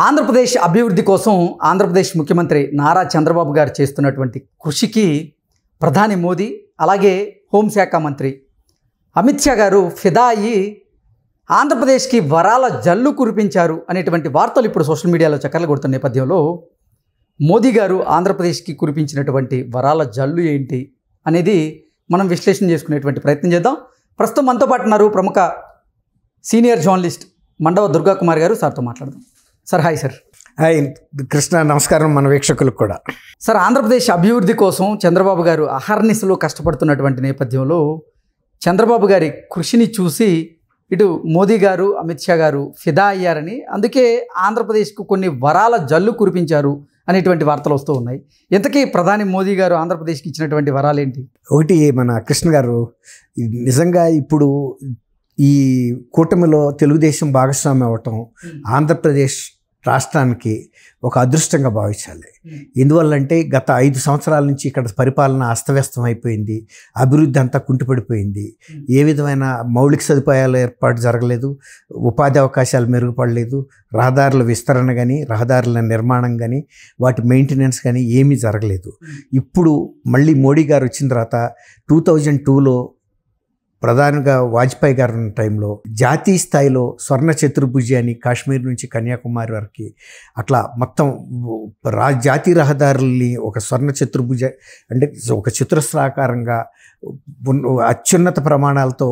ఆంధ్రప్రదేశ్ అభివృద్ధి కోసం ఆంధ్రప్రదేశ్ ముఖ్యమంత్రి నారా చంద్రబాబు గారు చేస్తున్నటువంటి కృషికి ప్రధాని మోదీ అలాగే హోంశాఖ మంత్రి అమిత్ షా గారు ఫిదా అయ్యి ఆంధ్రప్రదేశ్కి వరాల జల్లు కురిపించారు అనేటువంటి వార్తలు ఇప్పుడు సోషల్ మీడియాలో చక్కర్లు కొడుతున్న నేపథ్యంలో మోదీ గారు ఆంధ్రప్రదేశ్కి కురిపించినటువంటి వరాల జల్లు ఏంటి అనేది మనం విశ్లేషణ చేసుకునేటువంటి ప్రయత్నం చేద్దాం. ప్రస్తుతం మనతో పాటు ఉన్నారు ప్రముఖ సీనియర్ జర్నలిస్ట్ మండవ దుర్గా కుమార్ గారు. సార్తో మాట్లాడదాం. Sir hi sir. Hi Krishna, నమస్కారం మన వీక్షకులకు కూడా. సార్, ఆంధ్రప్రదేశ్ అభివృద్ధి కోసం చంద్రబాబు గారు అహర్నిశలు కష్టపడుతున్నటువంటి నేపథ్యంలో చంద్రబాబు గారి కృషిని చూసి ఇటు మోదీ గారు అమిత్ షా గారు ఫిదా అయ్యారని, అందుకే ఆంధ్రప్రదేశ్కు కొన్ని వరాల జల్లు కురిపించారు అనేటువంటి వార్తలు వస్తూ ఉన్నాయి. ఇంతకీ ప్రధాని మోదీ గారు ఆంధ్రప్రదేశ్కి ఇచ్చినటువంటి వరాలు ఏంటి? ఒకటి, మన కృష్ణ గారు నిజంగా ఇప్పుడు ఈ కూటమిలో తెలుగుదేశం భాగస్వామి అవ్వటం ఆంధ్రప్రదేశ్ రాష్ట్రానికి ఒక అదృష్టంగా భావించాలి. ఎందువల్లంటే గత 5 సంవత్సరాల నుంచి ఇక్కడ పరిపాలన అస్తవ్యస్తం అయిపోయింది, అభివృద్ధి అంతా కుంటుపడిపోయింది, ఏ విధమైన మౌలిక సదుపాయాలు ఏర్పాటు జరగలేదు, ఉపాధి అవకాశాలు మెరుగుపడలేదు, రహదారుల విస్తరణ కానీ రహదారుల నిర్మాణం కానీ వాటి మెయింటెనెన్స్ కానీ ఏమీ జరగలేదు. ఇప్పుడు మళ్ళీ మోడీ గారు వచ్చిన తర్వాత 2002లో ప్రధానంగా వాజ్పేయి గారు ఉన్న టైంలో జాతీయ స్థాయిలో స్వర్ణ చతుర్భుజి అని కాశ్మీర్ నుంచి కన్యాకుమారి వరకు అట్లా మొత్తం జాతీయ రహదారుల్ని ఒక స్వర్ణ చతుర్భుజ అంటే ఒక చతురస్రాకారంగా అత్యున్నత ప్రమాణాలతో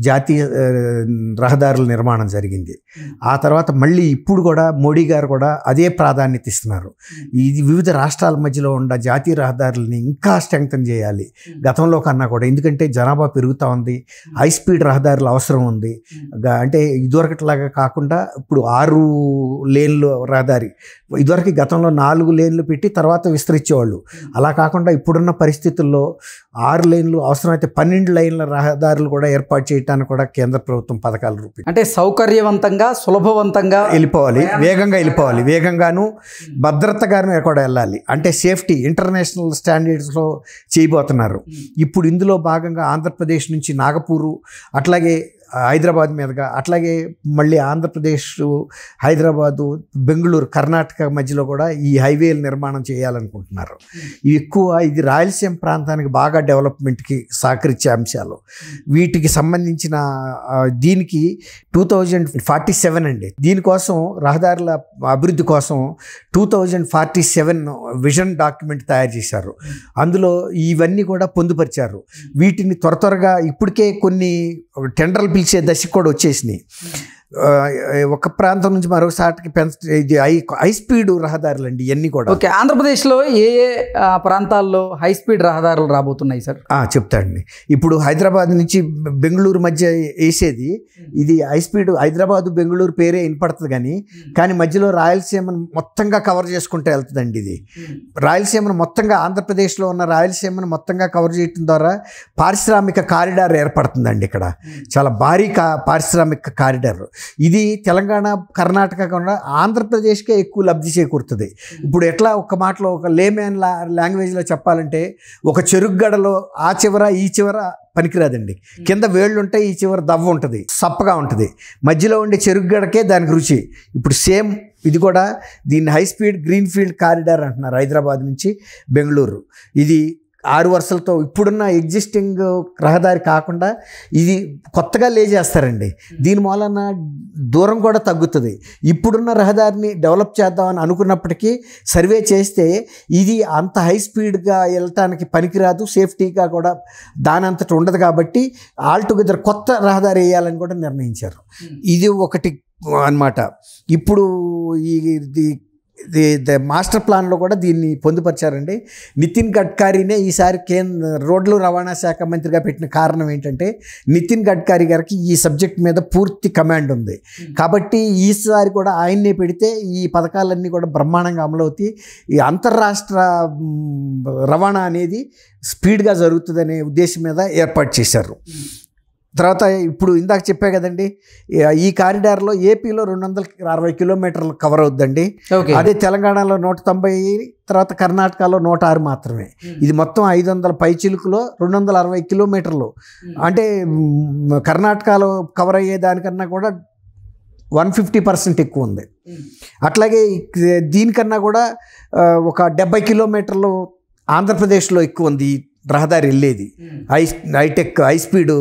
జాతీయ రహదారుల నిర్మాణం జరిగింది. ఆ తర్వాత మళ్ళీ ఇప్పుడు కూడా మోడీ గారు కూడా అదే ప్రాధాన్యత ఇస్తున్నారు. ఇది వివిధ రాష్ట్రాల మధ్యలో ఉన్న జాతీయ రహదారులని ఇంకా స్ట్రెంగ్తన్ చేయాలి గతంలో కన్నా కూడా. ఎందుకంటే జనాభా పెరుగుతూ ఉంది, హై స్పీడ్ రహదారులు అవసరం ఉంది. అంటే ఇదివరకట్లాగా కాకుండా ఇప్పుడు 6 లేన్లు రహదారి, ఇదివరకు గతంలో 4 లేన్లు పెట్టి తర్వాత విస్తరించేవాళ్ళు. అలా కాకుండా ఇప్పుడున్న పరిస్థితుల్లో 6 లేన్లు అవసరమైతే 12 లైన్ల రహదారులు కూడా ఏర్పాటు చేయడానికి కూడా కేంద్ర ప్రభుత్వం పథకాలు రూపీ అంటే సౌకర్యవంతంగా సులభవంతంగా వెళ్ళిపోవాలి, వేగంగా వెళ్ళిపోవాలి, వేగంగాను భద్రతగాను కూడా వెళ్ళాలి. అంటే సేఫ్టీ ఇంటర్నేషనల్ స్టాండర్డ్స్లో చేయబోతున్నారు. ఇప్పుడు ఇందులో భాగంగా ఆంధ్రప్రదేశ్ నుంచి నాగపూరు, అట్లాగే హైదరాబాద్ మీదుగా, అట్లాగే మళ్ళీ ఆంధ్రప్రదేశ్ హైదరాబాదు బెంగళూరు కర్ణాటక మధ్యలో కూడా ఈ హైవేల నిర్మాణం చేయాలనుకుంటున్నారు. ఇది రాయలసీమ ప్రాంతానికి బాగా డెవలప్మెంట్కి సహకరించే అంశాలు. వీటికి సంబంధించిన దీనికి 2047 అండి. దీనికోసం రహదారుల అభివృద్ధి కోసం 2047 విజన్ డాక్యుమెంట్ తయారు చేశారు. అందులో ఇవన్నీ కూడా పొందుపరిచారు. వీటిని త్వరగా ఇప్పటికే కొన్ని టెండర్లు పిలిచే దశకు కూడా వచ్చేసినాయి. ఒక ప్రాంతం నుంచి మరొక సాటికి ఇది హై స్పీడ్ రహదారులు అండి ఇవన్నీ కూడా. ఓకే, ఆంధ్రప్రదేశ్లో ఏ ప్రాంతాల్లో హై స్పీడ్ రహదారులు రాబోతున్నాయి సార్? చెప్తాండి. ఇప్పుడు హైదరాబాద్ నుంచి బెంగళూరు మధ్య వేసేది ఇది హై స్పీడ్. హైదరాబాదు బెంగళూరు పేరే వినపడుతుంది కానీ మధ్యలో రాయలసీమను మొత్తంగా కవర్ చేసుకుంటూ వెళ్తుందండి. ఇది రాయలసీమను మొత్తంగా, ఆంధ్రప్రదేశ్లో ఉన్న రాయలసీమను మొత్తంగా కవర్ చేయడం ద్వారా పారిశ్రామిక కారిడార్ ఏర్పడుతుందండి. ఇక్కడ చాలా భారీ పారిశ్రామిక కారిడార్. ఇది తెలంగాణ కర్ణాటక కాకుండా ఆంధ్రప్రదేశ్కే ఎక్కువ లబ్ధి చేకూరుతుంది. ఇప్పుడు ఎట్లా ఒక మాటలో ఒక లేమ్యాన్ లాంగ్వేజ్లో చెప్పాలంటే, ఒక చెరుగ్గడలో ఆ చివర ఈ చివర పనికిరాదండి. కింద వేళ్ళు ఉంటాయి, ఈ చివర దవ్వ ఉంటుంది, సప్పగా ఉంటుంది. మధ్యలో ఉండే చెరుగ్గడకే దానికి రుచి. ఇప్పుడు సేమ్ ఇది కూడా దీన్ని high speed green field corridor అంటున్నారు. హైదరాబాద్ నుంచి బెంగళూరు ఇది 6 వరుసలతో ఇప్పుడున్న ఎగ్జిస్టింగ్ రహదారి కాకుండా ఇది కొత్తగా చేస్తారండి. దీని మూలన దూరం కూడా తగ్గుతుంది. ఇప్పుడున్న రహదారిని డెవలప్ చేద్దామని అనుకున్నప్పటికీ సర్వే చేస్తే ఇది అంత హై స్పీడ్గా వెళ్ళటానికి పనికిరాదు, సేఫ్టీగా కూడా దానంతట ఉండదు. కాబట్టి ఆల్టుగెదర్ కొత్త రహదారి వేయాలని కూడా నిర్ణయించారు. ఇది ఒకటి అన్నమాట. ఇప్పుడు మాస్టర్ ప్లాన్లో కూడా దీన్ని పొందుపరిచారండి. నితిన్ గడ్కరీనే ఈసారి రోడ్లు రవాణా శాఖ మంత్రిగా పెట్టిన కారణం ఏంటంటే, నితిన్ గడ్కరీ గారికి ఈ సబ్జెక్ట్ మీద పూర్తి కమాండ్ ఉంది. కాబట్టి ఈసారి కూడా ఆయన్నే పెడితే ఈ పథకాలన్నీ కూడా బ్రహ్మాండంగా అమలవుతాయి. ఈ అంతర్రాష్ట్ర రవాణా అనేది స్పీడ్గా జరుగుతుందనే ఉద్దేశం మీద ఏర్పాటు చేశారు. తర్వాత ఇప్పుడు ఇందాక చెప్పా కదండి, ఈ కారిడార్లో ఏపీలో 260 కిలోమీటర్లు కవర్ అవుద్దండి. అదే తెలంగాణలో 190, తర్వాత కర్ణాటకలో 106 మాత్రమే. ఇది మొత్తం 500 పైచిలుకులో 260 కిలోమీటర్లు. అంటే కర్ణాటకలో కవర్ అయ్యే దానికన్నా కూడా 150% ఎక్కువ ఉంది. అట్లాగే దీనికన్నా కూడా ఒక 70 కిలోమీటర్లు ఆంధ్రప్రదేశ్లో ఎక్కువ ఉంది రహదారి వెళ్ళేది, hitech high speed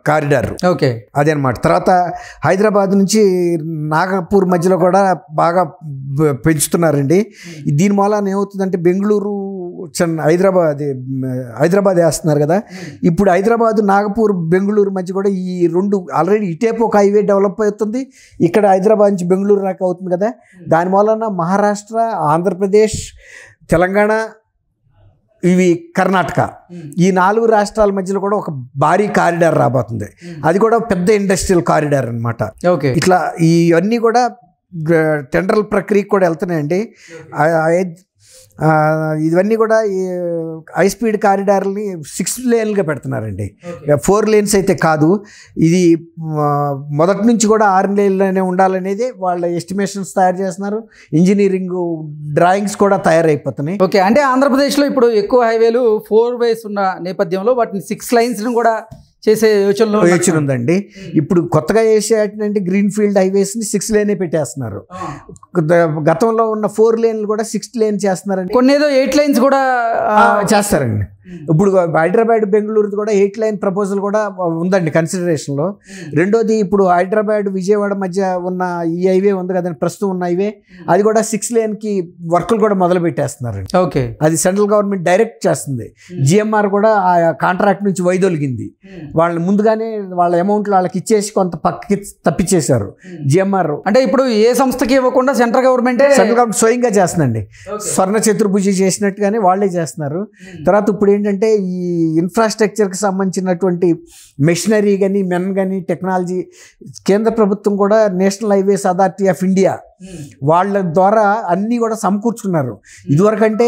corridor. Okay, అదే అనమాట. తర్వాత హైదరాబాద్ నుంచి నాగపూర్ మధ్యలో కూడా బాగా పెంచుతున్నారండి. దీని మూలాన ఏమవుతుందంటే బెంగళూరు హైదరాబాద్ వేస్తున్నారు కదా, ఇప్పుడు హైదరాబాద్ నాగపూర్ బెంగళూరు మధ్య కూడా ఈ రెండు ఆల్రెడీ ఇటేపు ఒక హైవే డెవలప్ అవుతుంది, ఇక్కడ హైదరాబాద్ నుంచి బెంగళూరు దాకా అవుతుంది కదా. దాని మూలన మహారాష్ట్ర, ఆంధ్రప్రదేశ్, తెలంగాణ, ఇవి కర్ణాటక, ఈ 4 రాష్ట్రాల మధ్యలో కూడా ఒక భారీ కారిడార్ రాబోతుంది. అది కూడా పెద్ద ఇండస్ట్రియల్ కారిడార్ అనమాట. ఓకే, ఇట్లా ఇవన్నీ కూడా టెండర్ల ప్రక్రియకు కూడా వెళ్తున్నాయండి. ఇవన్నీ కూడా ఈ హై స్పీడ్ కారిడార్ని 6 లేన్లుగా పెడుతున్నారండి, 4 లేన్స్ అయితే కాదు. ఇది మొదటి నుంచి కూడా 6 లేన్లోనే ఉండాలనేది వాళ్ళ ఎస్టిమేషన్స్ తయారు చేస్తున్నారు, ఇంజనీరింగ్ డ్రాయింగ్స్ కూడా తయారైపోతున్నాయి. ఓకే, అంటే ఆంధ్రప్రదేశ్లో ఇప్పుడు ఎక్కువ హైవేలు 4 వేస్ ఉన్న నేపథ్యంలో వాటిని 6 లైన్స్ని కూడా చేసే యోచన ఉందండి. ఇప్పుడు కొత్తగా వేసేటంటే గ్రీన్ ఫీల్డ్ హైవేస్ని 6 లేనే పెట్టేస్తున్నారు. గతంలో ఉన్న 4 లేన్లు కూడా 6 లేన్ చేస్తున్నారండి. కొన్ని ఏదో 8 లైన్స్ కూడా చేస్తారండి. ఇప్పుడు హైదరాబాద్ బెంగళూరు కూడా 8 లైన్ ప్రపోజల్ కూడా ఉందండి కన్సిడరేషన్లో. రెండోది ఇప్పుడు హైదరాబాద్ విజయవాడ మధ్య ఉన్న ఈ హైవే ఉంది కదండి, ప్రస్తుతం ఉన్న హైవే, అది కూడా 6 లేన్కి వర్కులు కూడా మొదలు పెట్టేస్తున్నారండి. ఓకే, అది సెంట్రల్ గవర్నమెంట్ డైరెక్ట్ చేస్తుంది. జిఎంఆర్ కూడా ఆ కాంట్రాక్ట్ నుంచి వైదొలిగింది. వాళ్ళని ముందుగానే వాళ్ళ అమౌంట్లు వాళ్ళకి ఇచ్చేసి కొంత పక్కకి తప్పించేశారు జిఎంఆర్. అంటే ఇప్పుడు ఏ సంస్థకి ఇవ్వకుండా సెంట్రల్ గవర్నమెంట్ స్వయంగా చేస్తుందండి. స్వర్ణ చతుర్భుజి చేసినట్టుగానే వాళ్ళే చేస్తున్నారు. తర్వాత ఇప్పుడు ఏంటంటే ఈ ఇన్ఫ్రాస్ట్రక్చర్కి సంబంధించినటువంటి మెషినరీ కానీ మెన్ కానీ టెక్నాలజీ కేంద్ర ప్రభుత్వం కూడా national highways authority of India వాళ్ళ ద్వారా అన్నీ కూడా సమకూర్చుకున్నారు. ఇదివరకంటే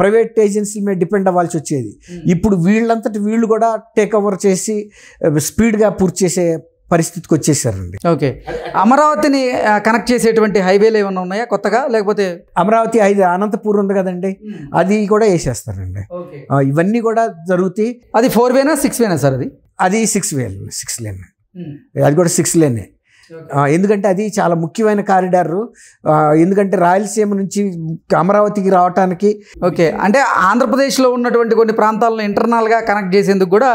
ప్రైవేట్ ఏజెన్సీల మీద డిపెండ్ అవ్వాల్సి వచ్చేది. ఇప్పుడు వీళ్ళంతటి వీళ్ళు కూడా టేక్ ఓవర్ చేసి స్పీడ్గా పూర్తి చేసే పరిస్థితికి వచ్చేసారండి. ఓకే, అమరావతిని కనెక్ట్ చేసేటువంటి హైవేలు ఏమైనా ఉన్నాయా కొత్తగా? లేకపోతే అమరావతి అనంతపూర్ ఉంది కదండి, అది కూడా వేసేస్తారండి. ఇవన్నీ కూడా జరుగుతాయి. అది 4 వేనా 6 వేనా సార్? అది 6 లేన్, అది కూడా 6 లేనే. ఎందుకంటే అది చాలా ముఖ్యమైన కారిడారు. ఎందుకంటే రాయలసీమ నుంచి అమరావతికి రావడానికి. ఓకే, అంటే ఆంధ్రప్రదేశ్లో ఉన్నటువంటి కొన్ని ప్రాంతాలను ఇంటర్నల్గా కనెక్ట్ చేసేందుకు కూడా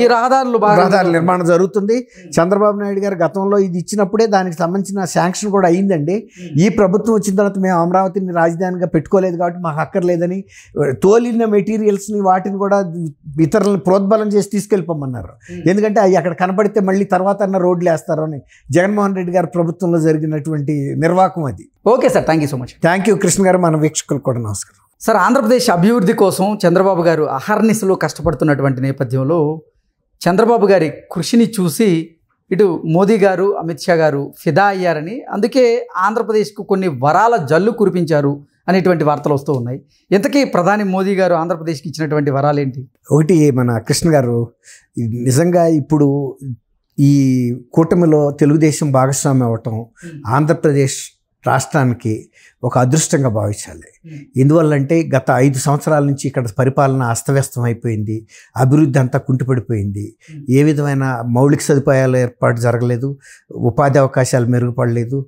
ఈ రహదారుల నిర్మాణం జరుగుతుంది. చంద్రబాబు నాయుడు గారు గతంలో ఇది ఇచ్చినప్పుడే దానికి సంబంధించిన శాంక్షన్ కూడా అయిందండి. ఈ ప్రభుత్వం వచ్చిన తర్వాత మేము అమరావతిని రాజధానిగా పెట్టుకోలేదు కాబట్టి మాకు అక్కర్లేదని తోలిన మెటీరియల్స్ని వాటిని కూడా ఇతరులను ప్రోద్బలం చేసి తీసుకెళ్ళిపోమన్నారు. ఎందుకంటే అవి అక్కడ కనపడితే మళ్ళీ తర్వాత అన్న రోడ్లు వేస్తారు అని జగన్మోహన్ రెడ్డి గారి ప్రభుత్వంలో జరిగినటువంటి నిర్వాహకం అది. Okay sir, thank you so much. Thank you Krishna గారు, మన వీక్షకులకు కూడా నమస్కారం. సార్, ఆంధ్రప్రదేశ్ అభివృద్ధి కోసం చంద్రబాబు గారు అహర్నిశలు కష్టపడుతున్నటువంటి నేపథ్యంలో చంద్రబాబు గారి కృషిని చూసి ఇటు మోదీ గారు, అమిత్ షా గారు ఫిదా అయ్యారని, అందుకే ఆంధ్రప్రదేశ్కు కొన్ని వరాల జల్లు కురిపించారు అనేటువంటి వార్తలు వస్తూ ఉన్నాయి. ఇంతకీ ప్రధాని మోదీ గారు ఆంధ్రప్రదేశ్కి ఇచ్చినటువంటి వరాలు ఏంటి? ఒకటి, మన కృష్ణ గారు నిజంగా ఇప్పుడు ఈ కూటమిలో తెలుగుదేశం భాగస్వామ్యం అవ్వటం ఆంధ్రప్రదేశ్ రాష్ట్రానికి ఒక అదృష్టంగా భావించాలి. ఎందువల్లంటే గత 5 సంవత్సరాల నుంచి ఇక్కడ పరిపాలన అస్తవ్యస్తం అయిపోయింది, అభివృద్ధి అంతా కుంటుపడిపోయింది, ఏ విధమైన మౌలిక సదుపాయాల ఏర్పాటు జరగలేదు, ఉపాధి అవకాశాలు మెరుగుపడలేదు,